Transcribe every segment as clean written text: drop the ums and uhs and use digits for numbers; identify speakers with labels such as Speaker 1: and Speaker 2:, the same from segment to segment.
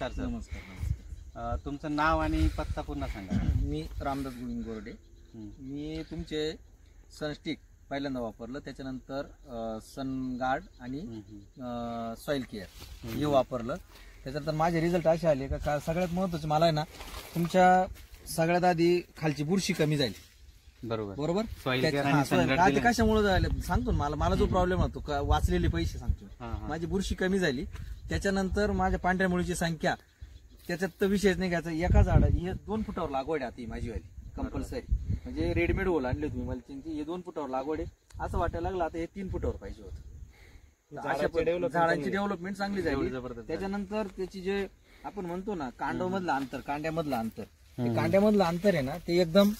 Speaker 1: नमस्कार सर.
Speaker 2: नमस्कार.
Speaker 1: तुमचं नाव आणि पत्ता पुन्हा सांगा.
Speaker 2: मी रामदास गोविंद गोरडे. मी तुमचे सनस्टिक पहिल्यांदा वापरलं, त्याच्यानंतर सनगार्ड आणि सॉइल केअर हे वापरलं. त्याच्यानंतर माझे रिझल्ट असे आले का सगळ्यात महत्त्वाचे मला आहे ना, तुमच्या सगळ्यात आधी खालची बुरशी कमी झाली. बरोबर. ते कशामुळे झाले सांगतो ना, मला जो प्रॉब्लेम होतो वाचलेले पैसे सांगतो. माझी बुरशी कमी झाली. त्याच्यानंतर माझ्या पांढऱ्या मुळीची संख्या, त्याच्यात तर विषयच नाही घ्यायचा. एका झाड हे 2 फुटावर लागवड आहे आता माझी वाली कंपल्सरी. म्हणजे रेडीमेड होल आणले तुम्ही मल्चिंगची, हे 2 फुटावर लागवड आहे. असं वाटायला लागलं आता हे 3 फुटावर पाहिजे होतं. झाडांची डेव्हलपमेंट चांगली झाली. त्याच्यानंतर त्याची जे आपण म्हणतो ना कांड्यामधलं अंतर, ते कांड्यामधलं अंतर आहे ना, ते एकदम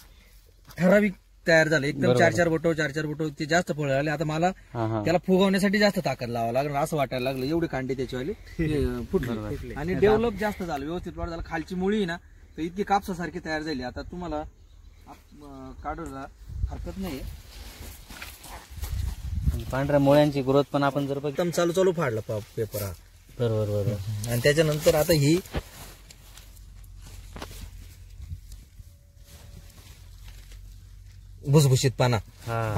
Speaker 2: ठराविक तयार झालं. एकदम 4-4 बोटं ते जास्त फळ आले. आता मला त्याला फुगवण्यासाठी जास्त ताकद लावावं लागलं असं वाटायला लागलं. एवढे कांडे त्याच्यावाले फुटले आणि डेव्हलप जास्त झालं, व्यवस्थित प्लॉट झाला. खालची मुळी ना तर इतकी कापसासारखी तयार झाली. आता तुम्हाला काढायला हरकत नाही.
Speaker 3: पांढऱ्या मुळ्यांची ग्रोथ पण आपण जर
Speaker 2: एकदम चालू फाडला पेपर हा.
Speaker 3: बरोबर.
Speaker 2: आणि त्याच्यानंतर आता ही भुसभुशीत पाना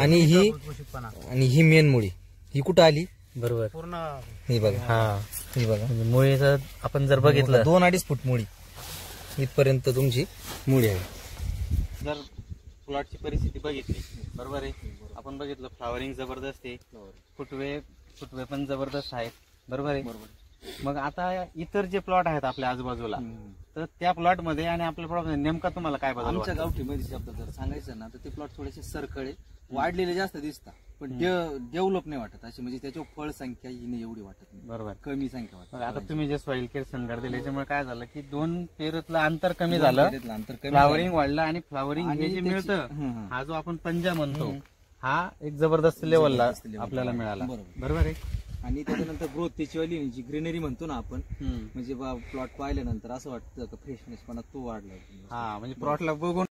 Speaker 2: आणि ही मेन मुळी ही कुठं आली
Speaker 3: बरोबर
Speaker 2: पूर्ण. ही बघा, ही बघा
Speaker 3: म्हणजे मुळीचं आपण जर बघितलं
Speaker 2: 2-2.5 फूट मुळी इथपर्यंत तुमची मुळी आहे.
Speaker 1: जर प्लॉटची परिस्थिती बघितली, बरोबर आहे, आपण बघितलं फ्लावरिंग जबरदस्त आहे, फुटवे पण जबरदस्त आहेत, बरोबर आहे. मग आता इतर जे प्लॉट आहेत आपल्या आजूबाजूला, तर त्या प्लॉट मध्ये आणि आपल्या प्लॉट मध्ये नेमका तुम्हाला काय बदल?
Speaker 2: आमच्या गावठीमध्ये शब्द जर सांगायचं ना, तर ते प्लॉट थोडेसे सरकळे वाढलेले जास्त दिसतात, पण डेव्हलप नाही वाटत अशी. म्हणजे त्याची फळ संख्या ही नाही एवढी वाटत नाही,
Speaker 1: बरोबर,
Speaker 2: कमी संख्या वाटत.
Speaker 1: आता तुम्ही जे सॉइल केअर सनगार्ड दिले त्याच्यामुळे काय झालं की 2 पेरतलं अंतर कमी झालं, फ्लावरिंग वाढलं आणि फ्लावरिंग हे जे मिळतं, हा जो आपण पंजा म्हणतो, हा एक जबरदस्त लेवलला आपल्याला मिळाला, बरोबर आहे.
Speaker 2: आणि त्याच्यानंतर ग्रोथ त्याचीवाली जी ग्रीनरी म्हणतो ना आपण, म्हणजे प्लॉट पाहिल्यानंतर असं वाटतं का फ्रेशनेस पण तो वाढला.
Speaker 1: म्हणजे प्लॉटला बघून